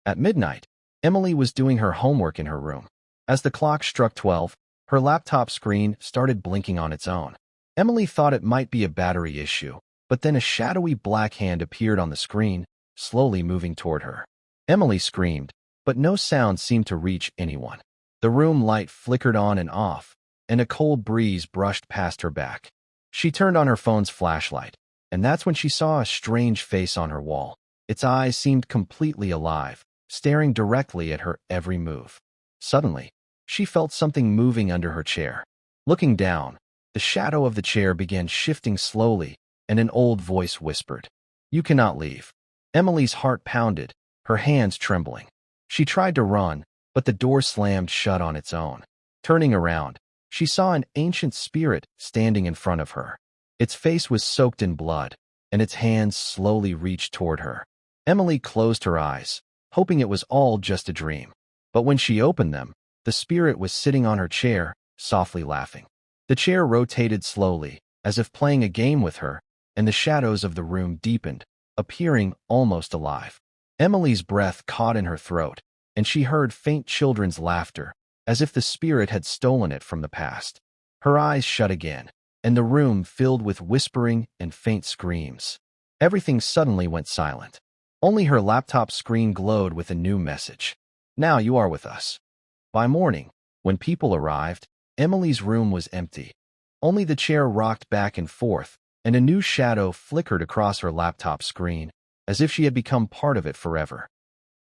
At midnight, Emily was doing her homework in her room. As the clock struck 12, her laptop screen started blinking on its own. Emily thought it might be a battery issue, but then a shadowy black hand appeared on the screen, slowly moving toward her. Emily screamed, but no sound seemed to reach anyone. The room light flickered on and off, and a cold breeze brushed past her back. She turned on her phone's flashlight, and that's when she saw a strange face on her wall. Its eyes seemed completely alive, staring directly at her every move. Suddenly, she felt something moving under her chair. Looking down, the shadow of the chair began shifting slowly, and an old voice whispered, "You cannot leave." Emily's heart pounded, her hands trembling. She tried to run, but the door slammed shut on its own. Turning around, she saw an ancient spirit standing in front of her. Its face was soaked in blood, and its hands slowly reached toward her. Emily closed her eyes, hoping it was all just a dream. But when she opened them, the spirit was sitting on her chair, softly laughing. The chair rotated slowly, as if playing a game with her, and the shadows of the room deepened, appearing almost alive. Emily's breath caught in her throat, and she heard faint children's laughter, as if the spirit had stolen it from the past. Her eyes shut again, and the room filled with whispering and faint screams. Everything suddenly went silent. Only her laptop screen glowed with a new message. "Now you are with us." By morning, when people arrived, Emily's room was empty. Only the chair rocked back and forth, and a new shadow flickered across her laptop screen, as if she had become part of it forever.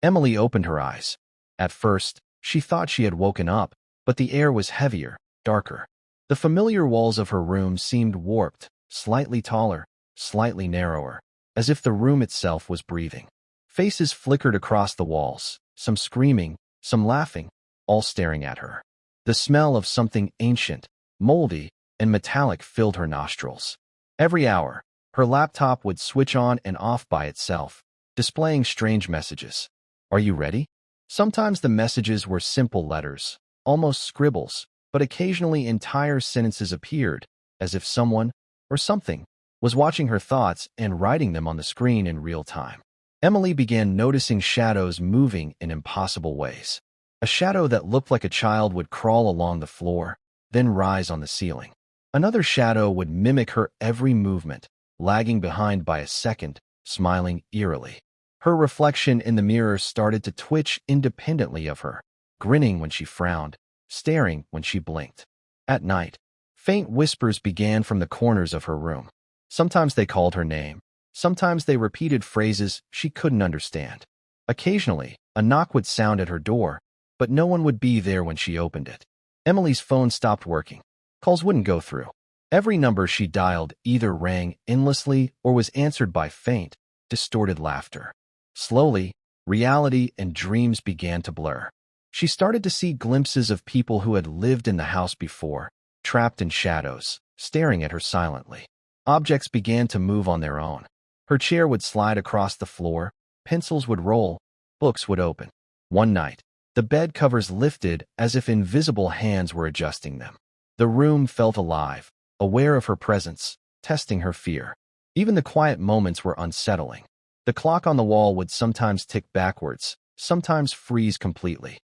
Emily opened her eyes. At first, she thought she had woken up, but the air was heavier, darker. The familiar walls of her room seemed warped, slightly taller, slightly narrower, as if the room itself was breathing. Faces flickered across the walls, some screaming, some laughing, all staring at her. The smell of something ancient, moldy, and metallic filled her nostrils. Every hour, her laptop would switch on and off by itself, displaying strange messages. "Are you ready?" Sometimes the messages were simple letters, almost scribbles, but occasionally entire sentences appeared, as if someone, or something, was watching her thoughts and writing them on the screen in real time. Emily began noticing shadows moving in impossible ways. A shadow that looked like a child would crawl along the floor, then rise on the ceiling. Another shadow would mimic her every movement, lagging behind by a second, smiling eerily. Her reflection in the mirror started to twitch independently of her, grinning when she frowned, staring when she blinked. At night, faint whispers began from the corners of her room. Sometimes they called her name. Sometimes they repeated phrases she couldn't understand. Occasionally, a knock would sound at her door, but no one would be there when she opened it. Emily's phone stopped working. Calls wouldn't go through. Every number she dialed either rang endlessly or was answered by faint, distorted laughter. Slowly, reality and dreams began to blur. She started to see glimpses of people who had lived in the house before, trapped in shadows, staring at her silently. Objects began to move on their own. Her chair would slide across the floor, pencils would roll, books would open. One night, the bed covers lifted as if invisible hands were adjusting them. The room felt alive, aware of her presence, testing her fear. Even the quiet moments were unsettling. The clock on the wall would sometimes tick backwards, sometimes freeze completely.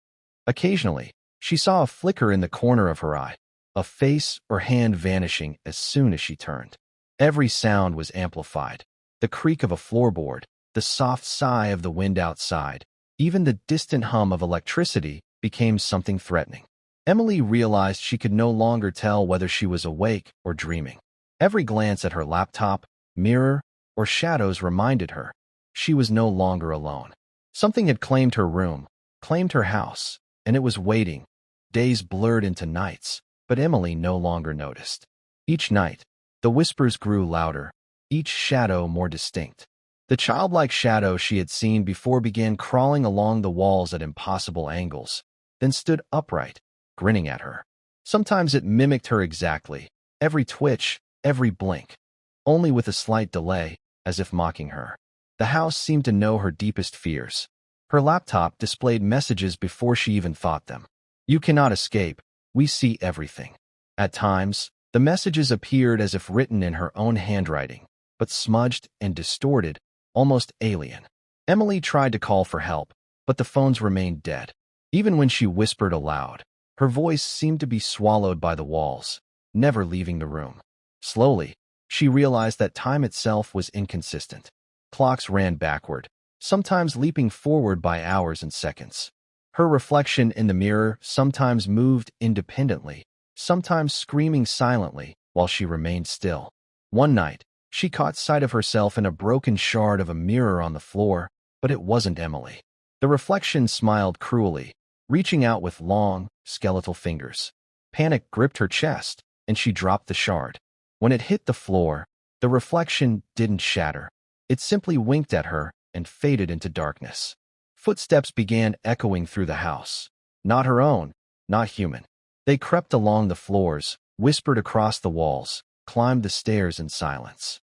Occasionally, she saw a flicker in the corner of her eye, a face or hand vanishing as soon as she turned. Every sound was amplified. The creak of a floorboard, the soft sigh of the wind outside, even the distant hum of electricity became something threatening. Emily realized she could no longer tell whether she was awake or dreaming. Every glance at her laptop, mirror, or shadows reminded her she was no longer alone. Something had claimed her room, claimed her house, and it was waiting. Days blurred into nights, but Emily no longer noticed. Each night, the whispers grew louder, each shadow more distinct. The childlike shadow she had seen before began crawling along the walls at impossible angles, then stood upright, grinning at her. Sometimes it mimicked her exactly, every twitch, every blink, only with a slight delay, as if mocking her. The house seemed to know her deepest fears. Her laptop displayed messages before she even thought them. "You cannot escape. We see everything." At times, the messages appeared as if written in her own handwriting, but smudged and distorted, almost alien. Emily tried to call for help, but the phones remained dead. Even when she whispered aloud, her voice seemed to be swallowed by the walls, never leaving the room. Slowly, she realized that time itself was inconsistent. Clocks ran backward, sometimes leaping forward by hours and seconds. Her reflection in the mirror sometimes moved independently, sometimes screaming silently while she remained still. One night, she caught sight of herself in a broken shard of a mirror on the floor, but it wasn't Emily. The reflection smiled cruelly, reaching out with long, skeletal fingers. Panic gripped her chest, and she dropped the shard. When it hit the floor, the reflection didn't shatter. It simply winked at her and faded into darkness. Footsteps began echoing through the house. Not her own, not human. They crept along the floors, whispered across the walls, climbed the stairs in silence.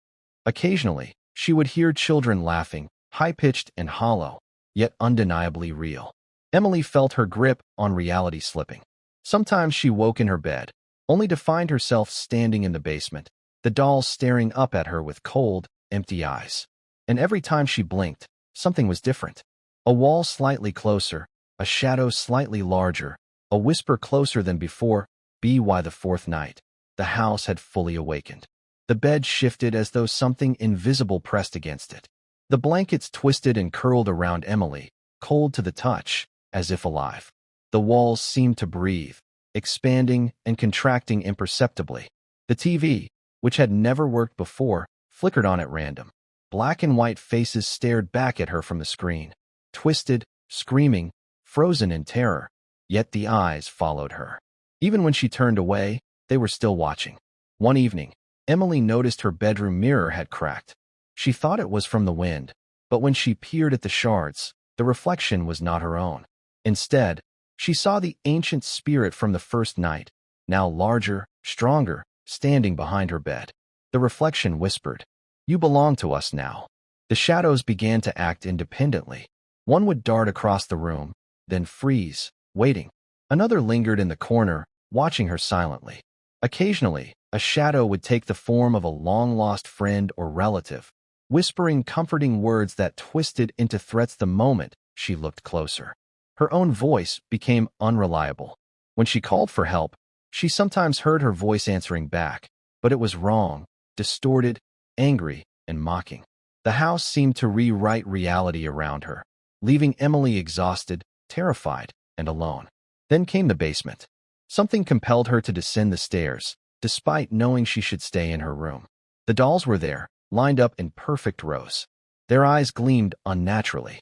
Occasionally, she would hear children laughing, high-pitched and hollow, yet undeniably real. Emily felt her grip on reality slipping. Sometimes she woke in her bed, only to find herself standing in the basement, the dolls staring up at her with cold, empty eyes. And every time she blinked, something was different. A wall slightly closer, a shadow slightly larger, a whisper closer than before. By the fourth night, the house had fully awakened. The bed shifted as though something invisible pressed against it. The blankets twisted and curled around Emily, cold to the touch, as if alive. The walls seemed to breathe, expanding and contracting imperceptibly. The TV, which had never worked before, flickered on at random. Black and white faces stared back at her from the screen, twisted, screaming, frozen in terror, yet the eyes followed her. Even when she turned away, they were still watching. One evening, Emily noticed her bedroom mirror had cracked. She thought it was from the wind, but when she peered at the shards, the reflection was not her own. Instead, she saw the ancient spirit from the first night, now larger, stronger, standing behind her bed. The reflection whispered, "You belong to us now." The shadows began to act independently. One would dart across the room, then freeze, waiting. Another lingered in the corner, watching her silently. Occasionally, a shadow would take the form of a long-lost friend or relative, whispering comforting words that twisted into threats the moment she looked closer. Her own voice became unreliable. When she called for help, she sometimes heard her voice answering back, but it was wrong, distorted, angry, and mocking. The house seemed to rewrite reality around her, leaving Emily exhausted, terrified, and alone. Then came the basement. Something compelled her to descend the stairs, despite knowing she should stay in her room. The dolls were there, lined up in perfect rows. Their eyes gleamed unnaturally.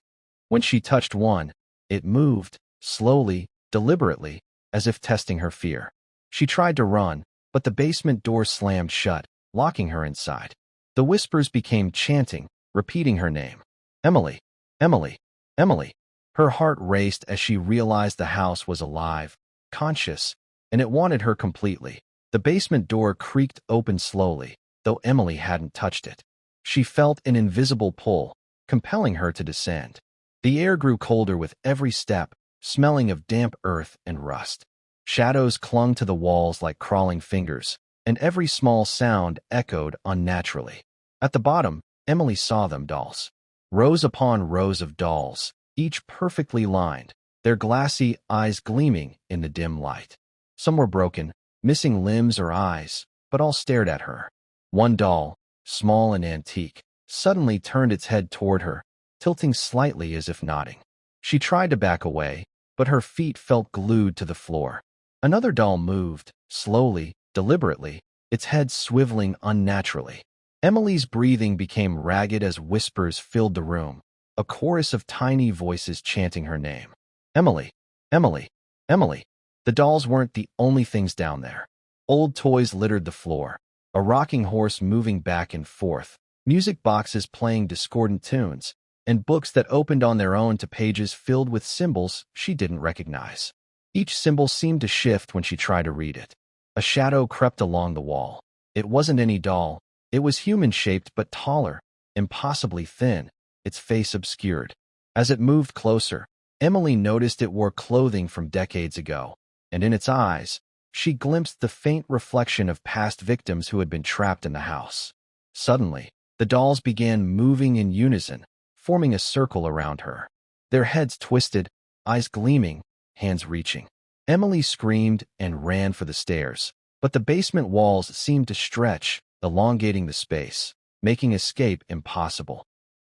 When she touched one, it moved, slowly, deliberately, as if testing her fear. She tried to run, but the basement door slammed shut, locking her inside. The whispers became chanting, repeating her name. Emily, Emily, Emily. Her heart raced as she realized the house was alive, conscious, and it wanted her completely. The basement door creaked open slowly, though Emily hadn't touched it. She felt an invisible pull, compelling her to descend. The air grew colder with every step, smelling of damp earth and rust. Shadows clung to the walls like crawling fingers, and every small sound echoed unnaturally. At the bottom, Emily saw them, dolls. Rows upon rows of dolls, each perfectly lined, their glassy eyes gleaming in the dim light. Some were broken, missing limbs or eyes, but all stared at her. One doll, small and antique, suddenly turned its head toward her, tilting slightly as if nodding. She tried to back away, but her feet felt glued to the floor. Another doll moved, slowly, deliberately, its head swiveling unnaturally. Emily's breathing became ragged as whispers filled the room, a chorus of tiny voices chanting her name. Emily, Emily, Emily. The dolls weren't the only things down there. Old toys littered the floor, a rocking horse moving back and forth, music boxes playing discordant tunes, and books that opened on their own to pages filled with symbols she didn't recognize. Each symbol seemed to shift when she tried to read it. A shadow crept along the wall. It wasn't any doll. It was human-shaped but taller, impossibly thin, its face obscured. As it moved closer, Emily noticed it wore clothing from decades ago, and in its eyes, she glimpsed the faint reflection of past victims who had been trapped in the house. Suddenly, the dolls began moving in unison, forming a circle around her. their heads twisted, eyes gleaming, hands reaching. Emily screamed and ran for the stairs, but the basement walls seemed to stretch, elongating the space, making escape impossible.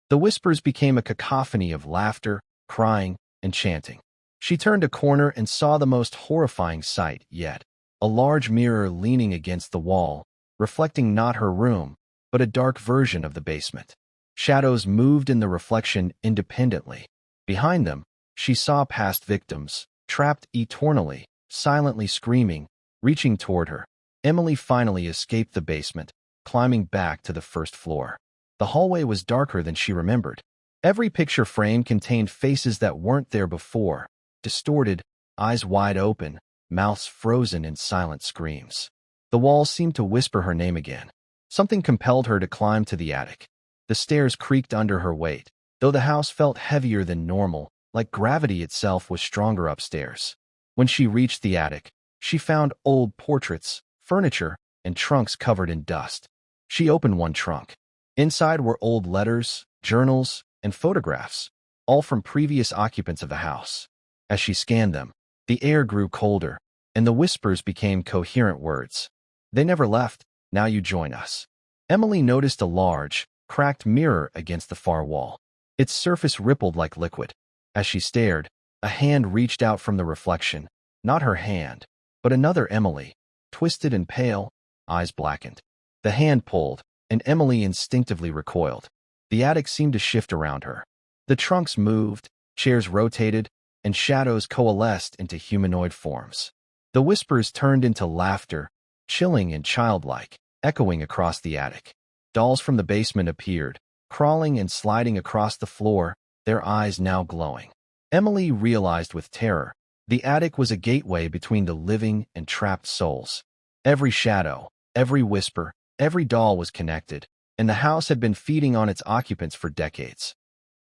The whispers became a cacophony of laughter, crying, and chanting. She turned a corner and saw the most horrifying sight yet, a large mirror leaning against the wall, reflecting not her room, but a dark version of the basement. Shadows moved in the reflection independently. Behind them, she saw past victims, trapped eternally, silently screaming, reaching toward her. Emily finally escaped the basement, climbing back to the first floor. The hallway was darker than she remembered. Every picture frame contained faces that weren't there before, distorted, eyes wide open, mouths frozen in silent screams. The walls seemed to whisper her name again. Something compelled her to climb to the attic. The stairs creaked under her weight, though the house felt heavier than normal, like gravity itself was stronger upstairs. When she reached the attic, she found old portraits, furniture, and trunks covered in dust. She opened one trunk. Inside were old letters, journals, and photographs, all from previous occupants of the house. As she scanned them, the air grew colder, and the whispers became coherent words. "They never left, now you join us." Emily noticed a large, cracked mirror against the far wall. Its surface rippled like liquid. As she stared, a hand reached out from the reflection, not her hand, but another Emily, twisted and pale, eyes blackened. The hand pulled, and Emily instinctively recoiled. The attic seemed to shift around her. The trunks moved, chairs rotated, and shadows coalesced into humanoid forms. The whispers turned into laughter, chilling and childlike, echoing across the attic. Dolls from the basement appeared, crawling and sliding across the floor, their eyes now glowing. Emily realized with terror, the attic was a gateway between the living and trapped souls. Every shadow, every whisper, every doll was connected, and the house had been feeding on its occupants for decades.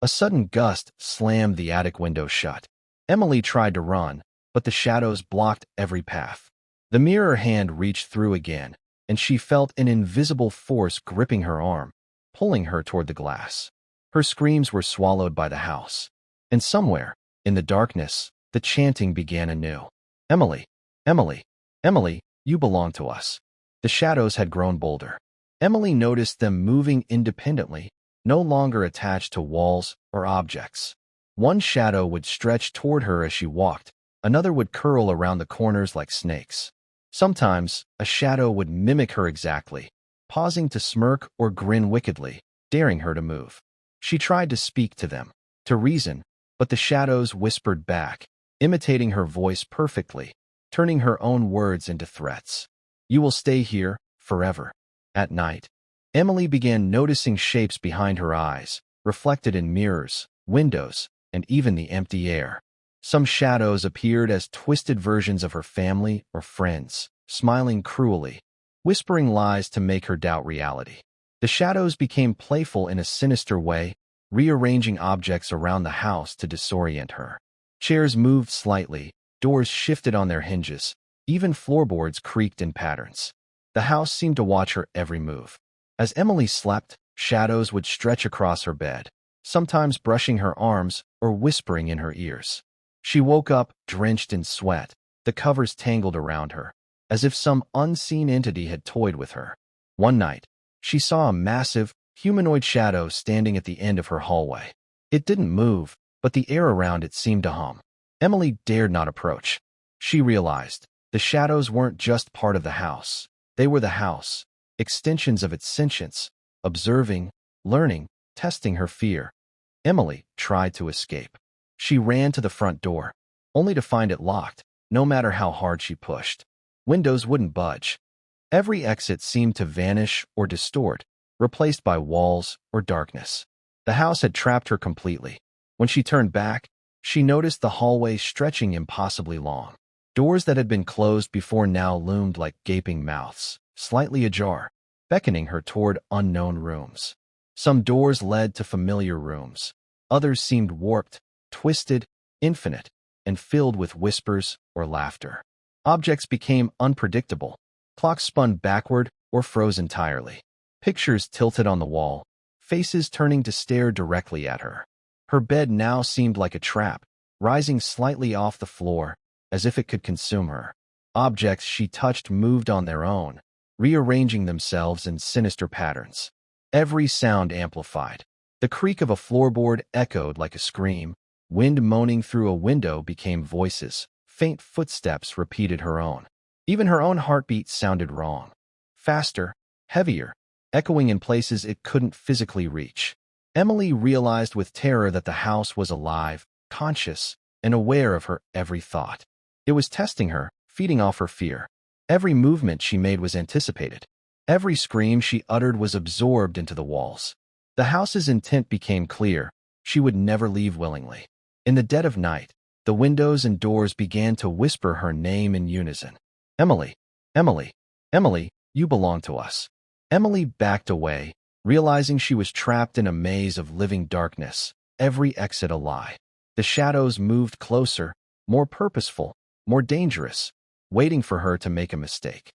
A sudden gust slammed the attic window shut. Emily tried to run, but the shadows blocked every path. The mirror hand reached through again, and she felt an invisible force gripping her arm, pulling her toward the glass. Her screams were swallowed by the house. And somewhere, in the darkness, the chanting began anew. "Emily, Emily, Emily, you belong to us." The shadows had grown bolder. Emily noticed them moving independently, no longer attached to walls or objects. One shadow would stretch toward her as she walked, another would curl around the corners like snakes. Sometimes, a shadow would mimic her exactly, pausing to smirk or grin wickedly, daring her to move. She tried to speak to them, to reason, but the shadows whispered back, imitating her voice perfectly, turning her own words into threats. "You will stay here, forever." At night, Emily began noticing shapes behind her eyes, reflected in mirrors, windows, and even the empty air. Some shadows appeared as twisted versions of her family or friends, smiling cruelly, whispering lies to make her doubt reality. The shadows became playful in a sinister way, rearranging objects around the house to disorient her. Chairs moved slightly, doors shifted on their hinges, even floorboards creaked in patterns. The house seemed to watch her every move. As Emily slept, shadows would stretch across her bed, sometimes brushing her arms or whispering in her ears. She woke up, drenched in sweat, the covers tangled around her, as if some unseen entity had toyed with her. One night, she saw a massive, humanoid shadow standing at the end of her hallway. It didn't move, but the air around it seemed to hum. Emily dared not approach. She realized the shadows weren't just part of the house. They were the house, extensions of its sentience, observing, learning, testing her fear. Emily tried to escape. She ran to the front door, only to find it locked, no matter how hard she pushed. Windows wouldn't budge. Every exit seemed to vanish or distort, replaced by walls or darkness. The house had trapped her completely. When she turned back, she noticed the hallway stretching impossibly long. Doors that had been closed before now loomed like gaping mouths, slightly ajar, beckoning her toward unknown rooms. Some doors led to familiar rooms. Others seemed warped, twisted, infinite, and filled with whispers or laughter. Objects became unpredictable. Clocks spun backward or froze entirely. Pictures tilted on the wall, faces turning to stare directly at her. Her bed now seemed like a trap, rising slightly off the floor, as if it could consume her. Objects she touched moved on their own, rearranging themselves in sinister patterns. Every sound amplified. The creak of a floorboard echoed like a scream. Wind moaning through a window became voices. Faint footsteps repeated her own. Even her own heartbeat sounded wrong. Faster, heavier, echoing in places it couldn't physically reach. Emily realized with terror that the house was alive, conscious, and aware of her every thought. It was testing her, feeding off her fear. Every movement she made was anticipated. Every scream she uttered was absorbed into the walls. The house's intent became clear. She would never leave willingly. In the dead of night, the windows and doors began to whisper her name in unison. Emily, Emily, Emily, you belong to us. Emily backed away, realizing she was trapped in a maze of living darkness, every exit a lie. The shadows moved closer, more purposeful, more dangerous, waiting for her to make a mistake.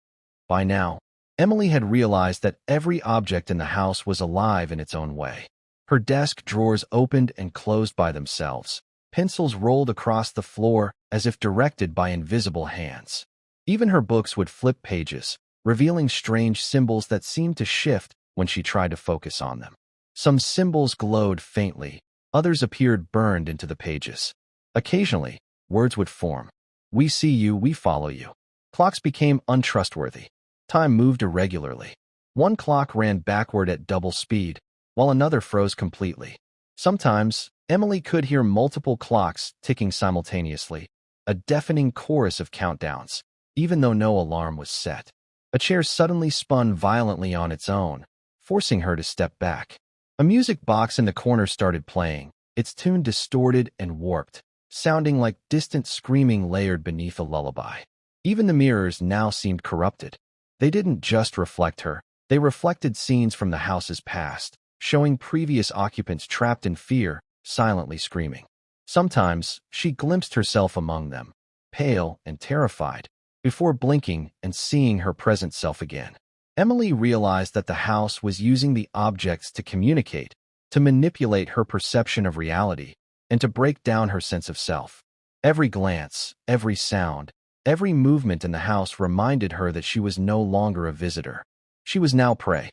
By now, Emily had realized that every object in the house was alive in its own way. Her desk drawers opened and closed by themselves. Pencils rolled across the floor as if directed by invisible hands. Even her books would flip pages, revealing strange symbols that seemed to shift when she tried to focus on them. Some symbols glowed faintly, others appeared burned into the pages. Occasionally, words would form. We see you, we follow you. Clocks became untrustworthy. Time moved irregularly. One clock ran backward at double speed, while another froze completely. Sometimes, Emily could hear multiple clocks ticking simultaneously, a deafening chorus of countdowns, even though no alarm was set. A chair suddenly spun violently on its own, forcing her to step back. A music box in the corner started playing, its tune distorted and warped, sounding like distant screaming layered beneath a lullaby. Even the mirrors now seemed corrupted. They didn't just reflect her, they reflected scenes from the house's past, showing previous occupants trapped in fear, silently screaming. Sometimes, she glimpsed herself among them, pale and terrified, before blinking and seeing her present self again. Emily realized that the house was using the objects to communicate, to manipulate her perception of reality, and to break down her sense of self. Every glance, every sound, every movement in the house reminded her that she was no longer a visitor. She was now prey.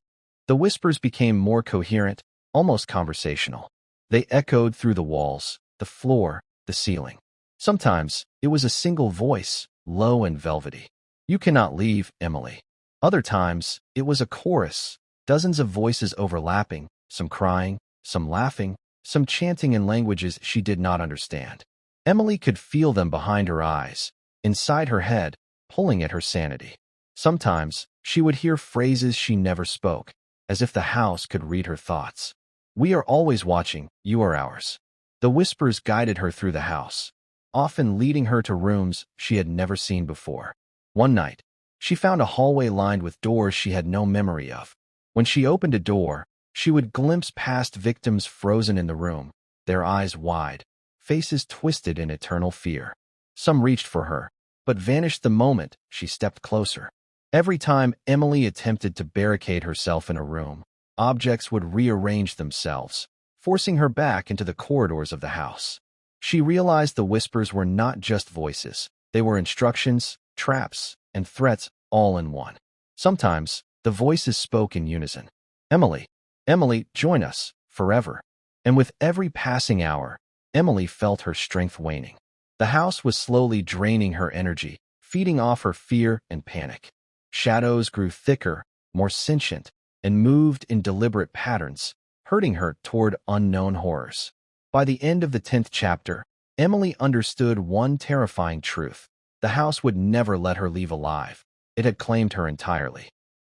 The whispers became more coherent, almost conversational. They echoed through the walls, the floor, the ceiling. Sometimes, it was a single voice, low and velvety. You cannot leave, Emily. Other times, it was a chorus, dozens of voices overlapping, some crying, some laughing, some chanting in languages she did not understand. Emily could feel them behind her eyes, inside her head, pulling at her sanity. Sometimes, she would hear phrases she never spoke, as if the house could read her thoughts. We are always watching, you are ours. The whispers guided her through the house, often leading her to rooms she had never seen before. One night, she found a hallway lined with doors she had no memory of. When she opened a door, she would glimpse past victims frozen in the room, their eyes wide, faces twisted in eternal fear. Some reached for her, but vanished the moment she stepped closer. Every time Emily attempted to barricade herself in a room, objects would rearrange themselves, forcing her back into the corridors of the house. She realized the whispers were not just voices. They were instructions, traps, and threats all in one. Sometimes, the voices spoke in unison. Emily, Emily, join us, forever. And with every passing hour, Emily felt her strength waning. The house was slowly draining her energy, feeding off her fear and panic. Shadows grew thicker, more sentient, and moved in deliberate patterns, herding her toward unknown horrors. By the end of the 10th chapter, Emily understood one terrifying truth. The house would never let her leave alive. It had claimed her entirely.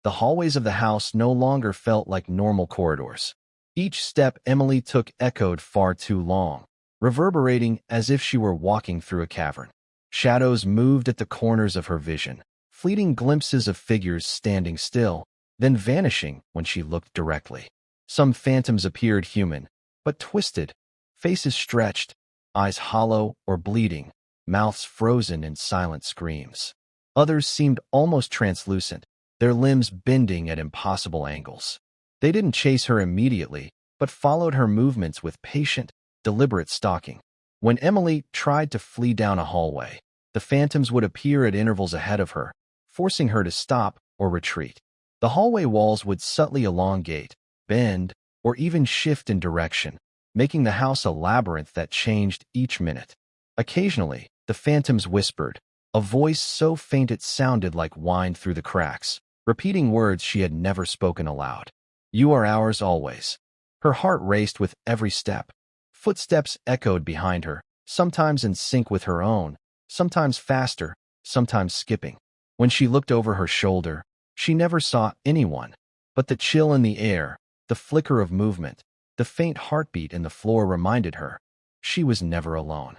The hallways of the house no longer felt like normal corridors. Each step Emily took echoed far too long, reverberating as if she were walking through a cavern. Shadows moved at the corners of her vision, fleeting glimpses of figures standing still, then vanishing when she looked directly. Some phantoms appeared human, but twisted, faces stretched, eyes hollow or bleeding, mouths frozen in silent screams. Others seemed almost translucent, their limbs bending at impossible angles. They didn't chase her immediately, but followed her movements with patient, deliberate stalking. When Emily tried to flee down a hallway, the phantoms would appear at intervals ahead of her, forcing her to stop or retreat. The hallway walls would subtly elongate, bend, or even shift in direction, making the house a labyrinth that changed each minute. Occasionally, the phantoms whispered, a voice so faint it sounded like whined through the cracks, repeating words she had never spoken aloud. "You are ours always." Her heart raced with every step. Footsteps echoed behind her, sometimes in sync with her own, sometimes faster, sometimes skipping. When she looked over her shoulder, she never saw anyone, but the chill in the air, the flicker of movement, the faint heartbeat in the floor reminded her she was never alone.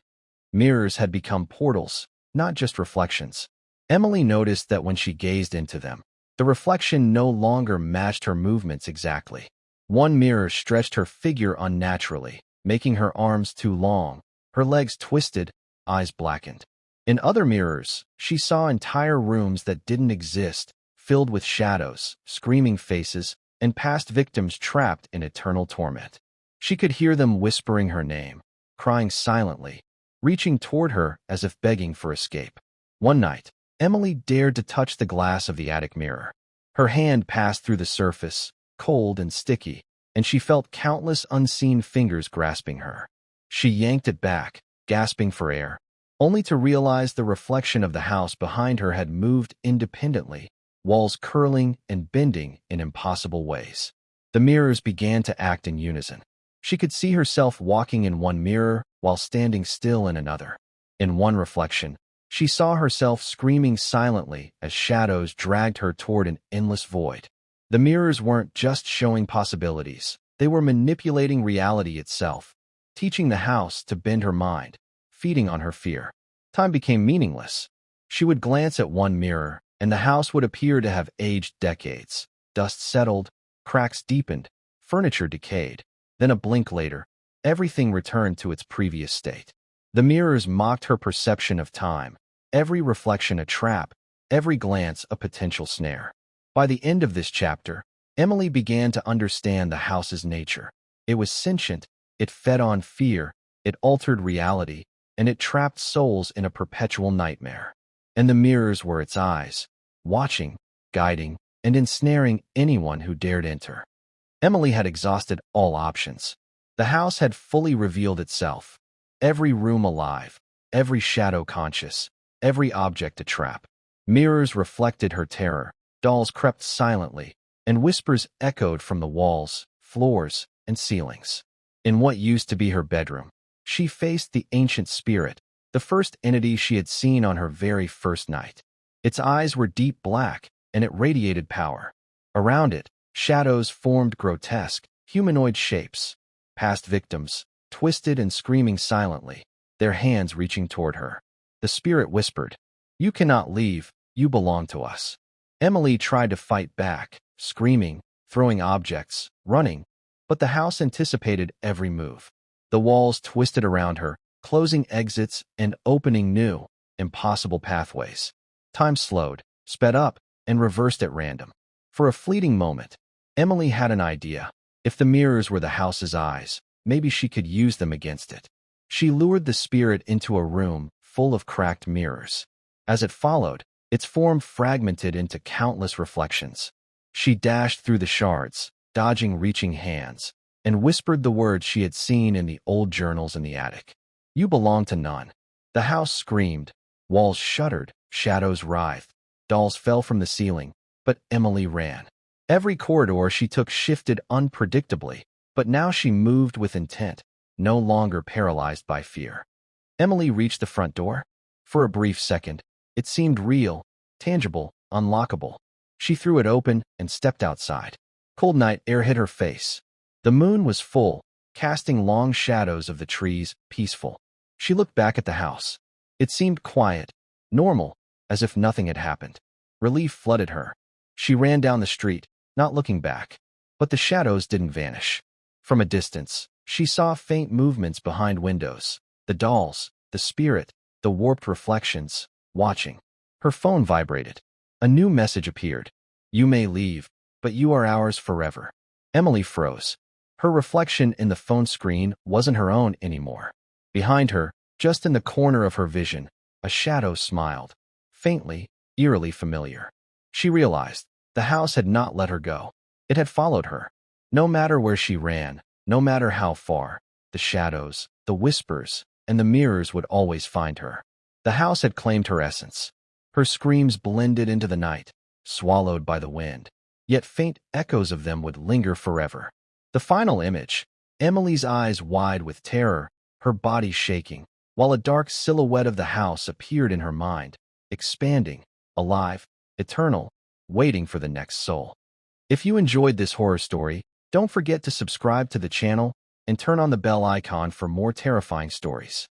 Mirrors had become portals, not just reflections. Emily noticed that when she gazed into them, the reflection no longer matched her movements exactly. One mirror stretched her figure unnaturally, making her arms too long, her legs twisted, eyes blackened. In other mirrors, she saw entire rooms that didn't exist, filled with shadows, screaming faces, and past victims trapped in eternal torment. She could hear them whispering her name, crying silently, reaching toward her as if begging for escape. One night, Emily dared to touch the glass of the attic mirror. Her hand passed through the surface, cold and sticky, and she felt countless unseen fingers grasping her. She yanked it back, gasping for air, only to realize the reflection of the house behind her had moved independently, walls curling and bending in impossible ways. The mirrors began to act in unison. She could see herself walking in one mirror while standing still in another. In one reflection, she saw herself screaming silently as shadows dragged her toward an endless void. The mirrors weren't just showing possibilities, they were manipulating reality itself, teaching the house to bend her mind, feeding on her fear. Time became meaningless. She would glance at one mirror, and the house would appear to have aged decades. Dust settled, cracks deepened, furniture decayed. Then a blink later, everything returned to its previous state. The mirrors mocked her perception of time, every reflection a trap, every glance a potential snare. By the end of this chapter, Emily began to understand the house's nature. It was sentient, it fed on fear, it altered reality, and it trapped souls in a perpetual nightmare. And the mirrors were its eyes, watching, guiding, and ensnaring anyone who dared enter. Emily had exhausted all options. The house had fully revealed itself, every room alive, every shadow conscious, every object a trap. Mirrors reflected her terror, dolls crept silently, and whispers echoed from the walls, floors, and ceilings. In what used to be her bedroom, she faced the ancient spirit, the first entity she had seen on her very first night. Its eyes were deep black, and it radiated power. Around it, shadows formed grotesque, humanoid shapes. Past victims, twisted and screaming silently, their hands reaching toward her. The spirit whispered, "You cannot leave, you belong to us." Emily tried to fight back, screaming, throwing objects, running, but the house anticipated every move. The walls twisted around her, closing exits and opening new, impossible pathways. Time slowed, sped up, and reversed at random. For a fleeting moment, Emily had an idea. If the mirrors were the house's eyes, maybe she could use them against it. She lured the spirit into a room full of cracked mirrors. As it followed, its form fragmented into countless reflections. She dashed through the shards, dodging reaching hands, and whispered the words she had seen in the old journals in the attic. "You belong to none." The house screamed, walls shuddered, shadows writhed, dolls fell from the ceiling, but Emily ran. Every corridor she took shifted unpredictably, but now she moved with intent, no longer paralyzed by fear. Emily reached the front door. For a brief second, it seemed real, tangible, unlockable. She threw it open and stepped outside. Cold night air hit her face. The moon was full, casting long shadows of the trees, peaceful. She looked back at the house. It seemed quiet, normal, as if nothing had happened. Relief flooded her. She ran down the street, not looking back. But the shadows didn't vanish. From a distance, she saw faint movements behind windows. The dolls, the spirit, the warped reflections, watching. Her phone vibrated. A new message appeared. "You may leave, but you are ours forever." Emily froze. Her reflection in the phone screen wasn't her own anymore. Behind her, just in the corner of her vision, a shadow smiled, faintly, eerily familiar. She realized the house had not let her go. It had followed her. No matter where she ran, no matter how far, the shadows, the whispers, and the mirrors would always find her. The house had claimed her essence. Her screams blended into the night, swallowed by the wind, yet faint echoes of them would linger forever. The final image, Emily's eyes wide with terror, her body shaking, while a dark silhouette of the house appeared in her mind, expanding, alive, eternal, waiting for the next soul. If you enjoyed this horror story, don't forget to subscribe to the channel and turn on the bell icon for more terrifying stories.